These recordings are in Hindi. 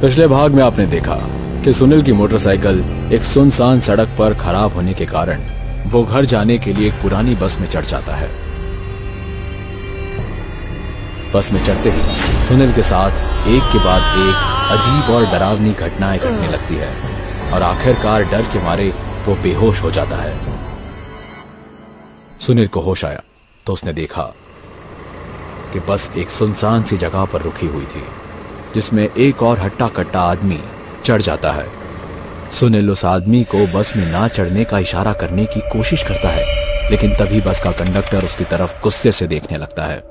पिछले भाग में आपने देखा कि सुनील की मोटरसाइकिल एक सुनसान सड़क पर खराब होने के कारण वो घर जाने के लिए एक पुरानी बस में चढ़ जाता है। बस में चढ़ते ही सुनील के साथ एक के बाद एक अजीब और डरावनी घटनाएं घटने लगती है और आखिरकार डर के मारे वो बेहोश हो जाता है। सुनील को होश आया तो उसने देखा कि बस एक सुनसान सी जगह पर रुकी हुई थी जिसमें एक और हट्टा कट्टा आदमी चढ़ जाता है। सुनील उस आदमी को बस में ना चढ़ने का इशारा करने की कोशिश करता है, लेकिन तभी बस का कंडक्टर उसकी तरफ गुस्से से देखने लगता है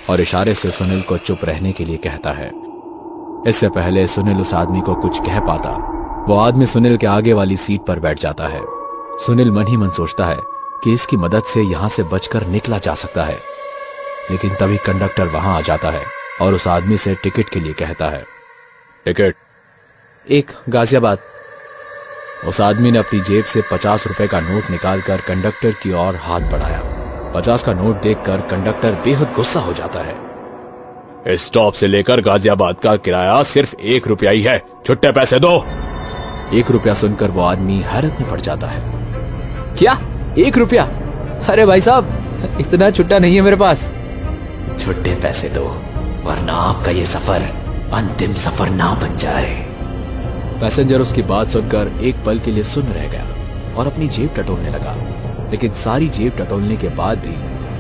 और इशारे से सुनील को चुप रहने के लिए कहता है। इससे पहले सुनील उस आदमी को कुछ कह पाता, वो आदमी सुनील के आगे वाली सीट पर बैठ जाता है। सुनील मन ही मन सोचता है कि इसकी मदद से यहां से बचकर निकला जा सकता है, लेकिन तभी कंडक्टर वहां आ जाता है और उस आदमी से टिकट के लिए कहता है। टिकट? एक गाजियाबाद। उस आदमी ने अपनी जेब से 50 रुपए का नोट निकालकर कंडक्टर की ओर हाथ बढ़ाया। 50 का नोट देखकर कंडक्टर बेहद गुस्सा हो जाता है। इस स्टॉप से लेकर गाजियाबाद का किराया सिर्फ 1 रुपया ही है, छुट्टे पैसे दो। 1 रुपया सुनकर वो आदमी हैरत में पड़ जाता है। क्या 1 रुपया? अरे भाई साहब, इतना छुट्टा नहीं है मेरे पास। छुट्टे पैसे दो वरना आपका ये सफर अंतिम सफर ना बन जाए। पैसेंजर उसकी बात सुनकर एक पल के लिए सुन रह गया और अपनी जेब टटोलने लगा, लेकिन सारी जेब टटोलने के बाद भी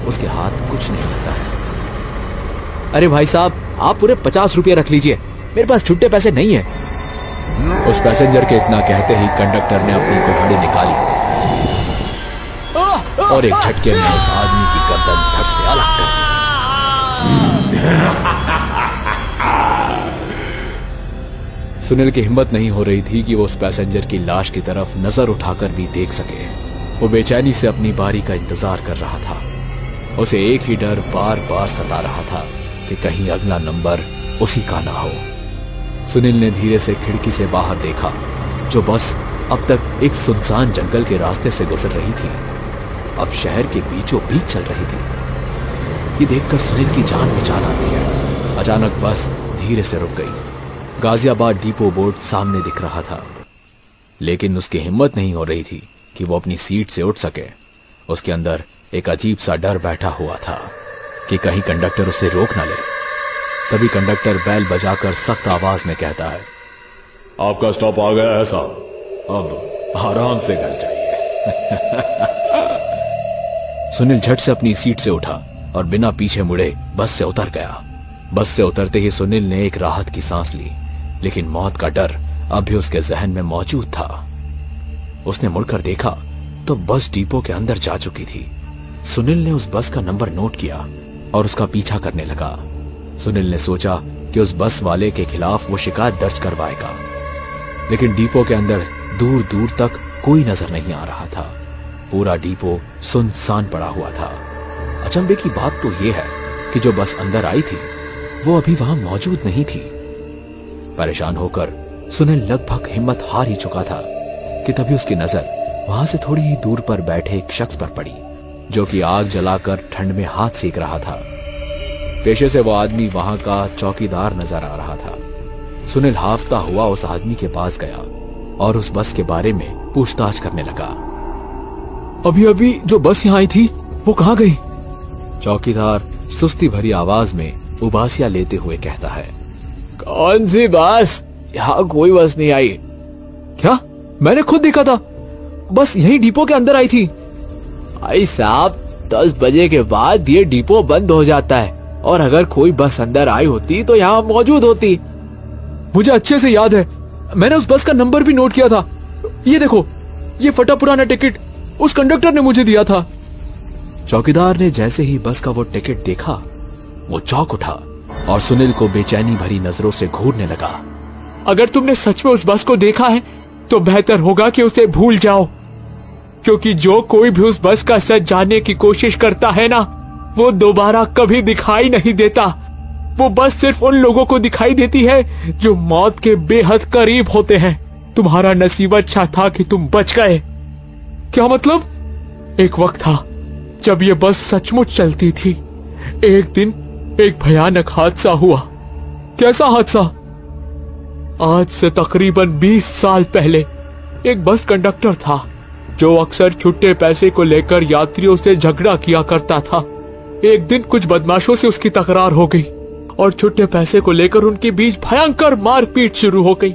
उसके हाथ कुछ नहीं लगता है। अरे भाई साहब, आप पूरे 50 रुपये रख लीजिए, मेरे पास छुट्टे पैसे नहीं है। उस पैसेंजर के इतना कहते ही कंडक्टर ने अपनी कुल्हाड़ी निकाली और एक झटके में उस आदमी की गर्दन धड़ से अलग कर दी। सुनील की हिम्मत नहीं हो रही थी कि वो उस पैसेंजर की लाश की तरफ नजर उठाकर भी देख सके। वो बेचैनी से अपनी बारी का इंतजार कर रहा था। उसे एक ही डर बार बार सता रहा था कि कहीं अगला नंबर उसी का ना हो। सुनील ने धीरे से खिड़की से बाहर देखा, जो बस अब तक एक सुनसान जंगल के रास्ते से गुजर रही थी, अब शहर के बीचों बीच चल रही थी। ये देखकर सुनील की जान में जान आती है। अचानक बस धीरे से रुक गई। गाजियाबाद डिपो बोर्ड सामने दिख रहा था, लेकिन उसकी हिम्मत नहीं हो रही थी कि वो अपनी सीट से उठ सके। उसके अंदर एक अजीब सा डर बैठा हुआ था कि कहीं कंडक्टर उसे रोक न ले। तभी कंडक्टर बैल बजाकर सख्त आवाज में कहता है, आपका स्टॉप आ गया है साहब, अब आराम से घर जाइए। सुनील झट से अपनी सीट से उठा और बिना पीछे मुड़े बस से उतर गया। बस से उतरते ही सुनील ने एक राहत की सांस ली, लेकिन मौत का डर अब भी उसके जहन में मौजूद था। उसने मुड़कर देखा तो बस डिपो के अंदर जा चुकी थी। सुनील ने उस बस का नंबर नोट किया और उसका पीछा करने लगा। सुनील ने सोचा कि उस बस वाले के खिलाफ वो शिकायत दर्ज करवाएगा, लेकिन डिपो के अंदर दूर दूर तक कोई नजर नहीं आ रहा था। पूरा डिपो सुनसान पड़ा हुआ था। अचंभे की बात तो यह है कि जो बस अंदर आई थी वो अभी वहां मौजूद नहीं थी। परेशान होकर सुनील लगभग हिम्मत हार ही चुका था कि तभी उसकी नजर वहां से थोड़ी ही दूर पर बैठे एक शख्स पर पड़ी, जो कि आग जलाकर ठंड में हाथ सेक रहा था। पेशे से वो आदमी वहां का चौकीदार नजर आ रहा था। सुनील हाफता हुआ उस आदमी के पास गया और उस बस के बारे में पूछताछ करने लगा। अभी अभी जो बस यहाँ आई थी वो कहाँ गई? चौकीदार सुस्ती भरी आवाज में उबासियां लेते हुए कहता है, कौन सी बस? यहाँ कोई बस नहीं आई। क्या? मैंने खुद देखा था, बस यही डिपो के अंदर आई थी। भाई साहब, 10 बजे के बाद ये डिपो बंद हो जाता है, और अगर कोई बस अंदर आई होती तो यहाँ मौजूद होती। मुझे अच्छे से याद है, मैंने उस बस का नंबर भी नोट किया था। ये देखो, ये फटा पुराना टिकट उस कंडक्टर ने मुझे दिया था। चौकीदार ने जैसे ही बस का वो टिकट देखा, वो चौंक उठा और सुनील को बेचैनी भरी नजरों से घूरने लगा। अगर तुमने सच में उस बस को देखा है तो बेहतर होगा कि उसे भूल जाओ, क्योंकि जो कोई भी उस बस का सच जानने की कोशिश करता है ना, वो दोबारा कभी दिखाई नहीं देता। वो बस सिर्फ उन लोगों को दिखाई देती है जो मौत के बेहद करीब होते हैं। तुम्हारा नसीब अच्छा था कि तुम बच गए। क्या मतलब? एक वक्त था जब ये बस सचमुच चलती थी। एक दिन एक भयानक हादसा हुआ। कैसा हादसा? आज से तकरीबन 20 साल पहले एक बस कंडक्टर था जो अक्सर छुट्टे पैसे को लेकर यात्रियों से झगड़ा किया करता था। एक दिन कुछ बदमाशों से उसकी तकरार हो गई और छुट्टे पैसे को लेकर उनके बीच भयंकर मारपीट शुरू हो गई।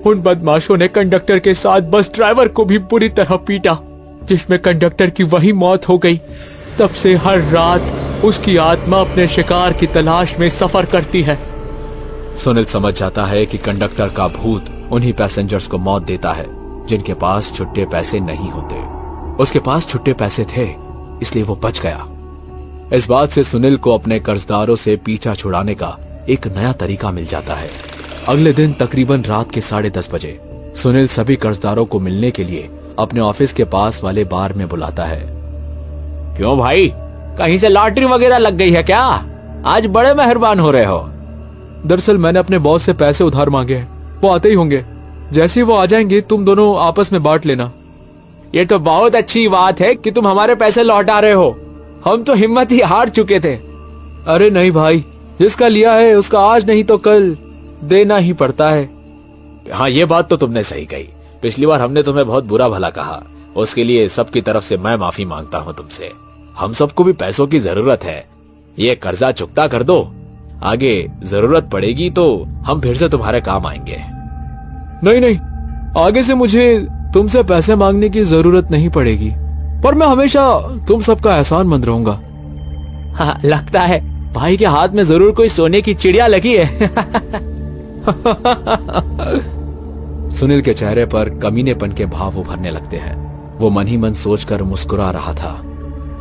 उन बदमाशों ने कंडक्टर के साथ बस ड्राइवर को भी बुरी तरह पीटा, जिसमें कंडक्टर की वही मौत हो गई। तब से हर रात उसकी आत्मा अपने शिकार की तलाश में सफर करती है। सुनील समझ जाता है कि कंडक्टर का भूत उन्हीं पैसेंजर्स को मौत देता है जिनके पास छुट्टे पैसे नहीं होते। उसके पास छुट्टे पैसे थे, इसलिए वो बच गया। इस बात से सुनील को अपने कर्जदारों से पीछा छुड़ाने का एक नया तरीका मिल जाता है। अगले दिन तकरीबन रात के 10:30 बजे सुनील सभी कर्जदारों को मिलने के लिए अपने ऑफिस के पास वाले बार में बुलाता है। क्यों भाई, कहीं से लॉटरी वगैरह लग गई है क्या? आज बड़े मेहरबान हो रहे हो। दरअसल मैंने अपने बॉस से पैसे उधार मांगे हैं, वो आते ही होंगे। जैसे ही वो आ जाएंगे तुम दोनों आपस में बांट लेना। ये तो बहुत अच्छी बात है कि तुम हमारे पैसे लौटा रहे हो। हम तो हिम्मत ही हार चुके थे। अरे नहीं भाई, जिसका लिया है उसका आज नहीं तो कल देना ही पड़ता है। हाँ, ये बात तो तुमने सही कही। पिछली बार हमने तुम्हें बहुत बुरा भला कहा, उसके लिए सबकी तरफ से मैं माफी मांगता हूँ तुमसे। हम सबको भी पैसों की जरूरत है, ये कर्जा चुकता कर दो। आगे जरूरत पड़ेगी तो हम फिर से तुम्हारे काम आएंगे। नहीं नहीं, आगे से मुझे तुमसे पैसे मांगने की जरूरत नहीं पड़ेगी, पर मैं हमेशा तुम सबका एहसानमंद रहूंगा। हाँ, लगता है भाई के हाथ में जरूर कोई सोने की चिड़िया लगी है। सुनील के चेहरे पर कमीनेपन के भाव उभरने लगते हैं। वो मन ही मन सोचकर मुस्कुरा रहा था।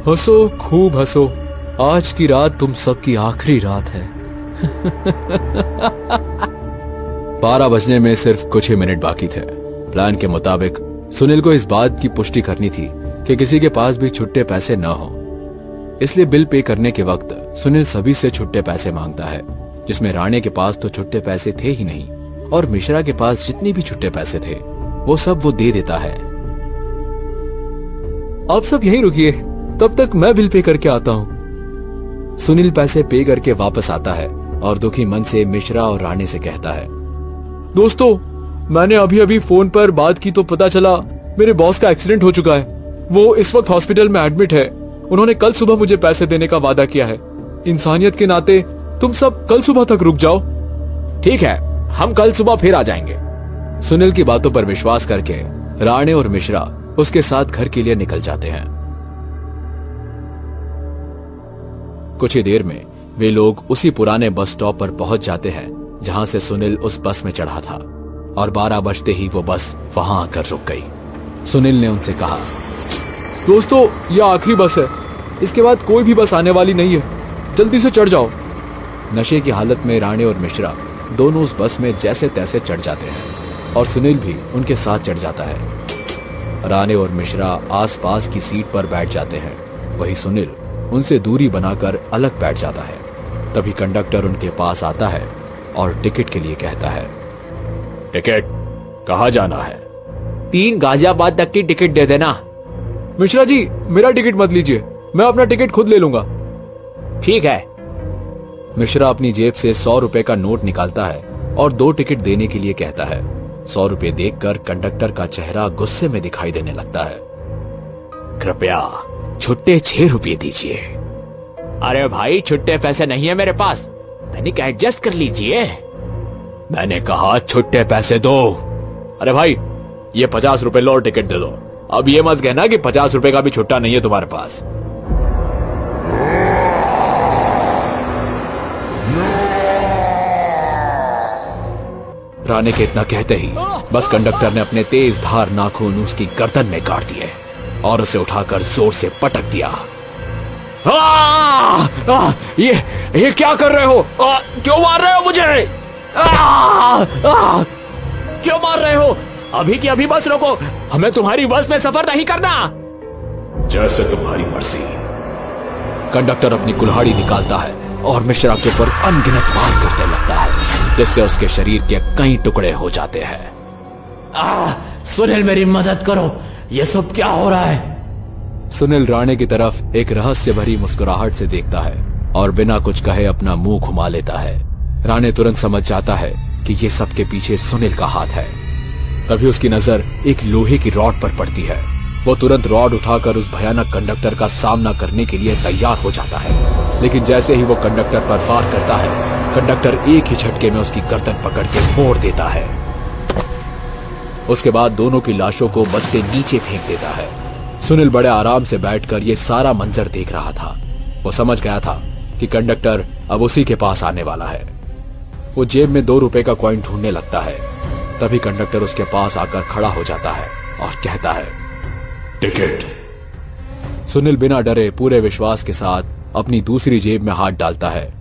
हंसो, खूब हंसो, आज की रात तुम सबकी आखिरी रात है। 12 बजने में सिर्फ कुछ ही मिनट बाकी थे। प्लान के मुताबिक सुनील को इस बात की पुष्टि करनी थी कि किसी के पास भी छुट्टे पैसे न हो। इसलिए बिल पे करने के वक्त सुनील सभी से छुट्टे पैसे मांगता है, जिसमें राणे के पास तो छुट्टे पैसे थे ही नहीं और मिश्रा के पास जितने भी छुट्टे पैसे थे वो सब वो दे देता है। आप सब यहीं रुकिए, तब तक मैं बिल पे करके आता हूँ। सुनील पैसे पे करके वापस आता है और दुखी मन से मिश्रा और राणे से कहता है, दोस्तों मैंने अभी अभी फोन पर बात की तो पता चला मेरे बॉस का एक्सीडेंट हो चुका है। वो इस वक्त हॉस्पिटल में एडमिट है। उन्होंने कल सुबह मुझे पैसे देने का वादा किया है। इंसानियत के नाते तुम सब कल सुबह तक रुक जाओ। ठीक है, हम कल सुबह फिर आ जाएंगे। सुनील की बातों पर विश्वास करके राणे और मिश्रा उसके साथ घर के लिए निकल जाते हैं। कुछ ही देर में वे लोग उसी पुराने बस स्टॉप पर पहुंच जाते हैं जहां से सुनील उस बस में चढ़ा था, और 12 बजते ही वो बस वहां आकर रुक गई। सुनील ने उनसे कहा, दोस्तों यह आखिरी बस है, इसके बाद कोई भी बस आने वाली नहीं है, जल्दी से चढ़ जाओ। नशे की हालत में राणे और मिश्रा दोनों उस बस में जैसे तैसे चढ़ जाते हैं और सुनील भी उनके साथ चढ़ जाता है। राणे और मिश्रा आसपास की सीट पर बैठ जाते हैं, वही सुनील उनसे दूरी बनाकर अलग बैठ जाता है। तभी कंडक्टर उनके पास आता है और टिकट के लिए कहता है, टिकट कहाँ जाना है? 3 गाजियाबाद तक की टिकट दे देना। मिश्रा जी मेरा टिकट मत लीजिए, मैं अपना टिकट खुद ले लूंगा। ठीक है। मिश्रा अपनी जेब से 100 रुपए का नोट निकालता है और 2 टिकट देने के लिए कहता है। 100 रुपए देखकर कंडक्टर का चेहरा गुस्से में दिखाई देने लगता है। कृपया छुट्टे 6 रुपये दीजिए। अरे भाई, छुट्टे पैसे नहीं है मेरे पास, तनिक एडजस्ट कर लीजिए। मैंने कहा छुट्टे पैसे दो। अरे भाई, ये 50 रुपए लो और टिकट दे दो। अब ये मत कहना कि 50 रुपए का भी छुट्टा नहीं है तुम्हारे पास। राणे के इतना कहते ही बस कंडक्टर ने अपने तेज धार नाखून उसकी गर्दन में काट दिए और उसे उठाकर जोर से पटक दिया। ये क्या कर रहे हो? क्यों मार रहे हो मुझे? क्यों मार रहे हो? अभी की अभी बस रोको, हमें तुम्हारी बस में सफर नहीं करना। जैसे तुम्हारी मर्जी। कंडक्टर अपनी कुल्हाड़ी निकालता है और मिश्रा के ऊपर अनगिनत वार करने लगता है, जिससे उसके शरीर के कई टुकड़े हो जाते हैं। सुनील मेरी मदद करो, ये सब क्या हो रहा है? सुनील राणे की तरफ एक रहस्य भरी मुस्कुराहट से देखता है और बिना कुछ कहे अपना मुंह घुमा लेता है। राणे तुरंत समझ जाता है कि ये सबके पीछे सुनील का हाथ है। तभी उसकी नजर एक लोहे की रॉड पर पड़ती है। वो तुरंत रॉड उठाकर उस भयानक कंडक्टर का सामना करने के लिए तैयार हो जाता है, लेकिन जैसे ही वो कंडक्टर पर वार करता है, कंडक्टर एक ही झटके में उसकी गर्दन पकड़ के मोड़ देता है। उसके बाद दोनों की लाशों को बस से नीचे फेंक देता है। सुनील बड़े आराम से बैठकर ये सारा मंजर देख रहा था। वो समझ गया था कि कंडक्टर अब उसी के पास आने वाला है। वो जेब में 2 रुपए का कॉइन ढूंढने लगता है। तभी कंडक्टर उसके पास आकर खड़ा हो जाता है और कहता है, टिकट। सुनील बिना डरे पूरे विश्वास के साथ अपनी दूसरी जेब में हाथ डालता है,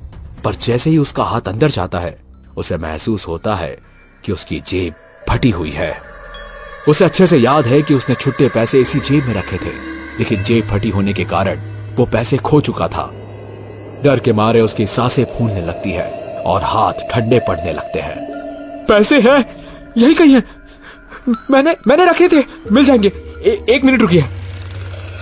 पर जैसे ही उसका हाथ अंदर जाता है, उसे महसूस होता है कि उसकी जेब फटी हुई है। उसे अच्छे से याद है कि उसने छुट्टे पैसे इसी जेब में रखे थे, लेकिन जेब फटी होने के कारण वो पैसे खो चुका था। डर के मारे उसकी सांसें फूलने लगती है और हाथ ठंडे पड़ने लगते हैं। पैसे हैं, यही कहीं है। मैंने रखे थे, मिल जाएंगे। 1 मिनट रुकिए।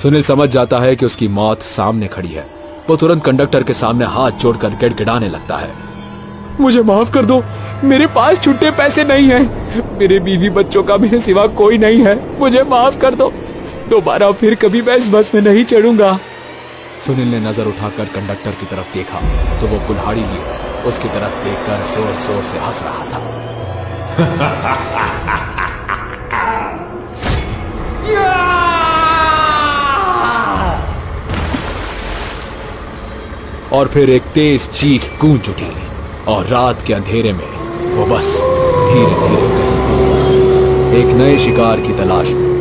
सुनील समझ जाता है कि उसकी मौत सामने खड़ी है। वो तुरंत कंडक्टर के सामने हाथ जोड़कर गिड़गिड़ाने लगता है, मुझे माफ कर दो, मेरे पास छुट्टे पैसे नहीं हैं। मेरे बीवी बच्चों का मेरे सिवा कोई नहीं है। मुझे माफ कर दो। दोबारा फिर कभी मैं इस बस में नहीं चढ़ूंगा। सुनील ने नजर उठाकर कंडक्टर की तरफ देखा तो वो कुल्हाड़ी लिए उसकी तरफ देखकर जोर जोर से हंस रहा था। और फिर एक तेज चीख गूंज उठी और रात के अंधेरे में वो बस धीरे धीरे कहीं एक नए शिकार की तलाश में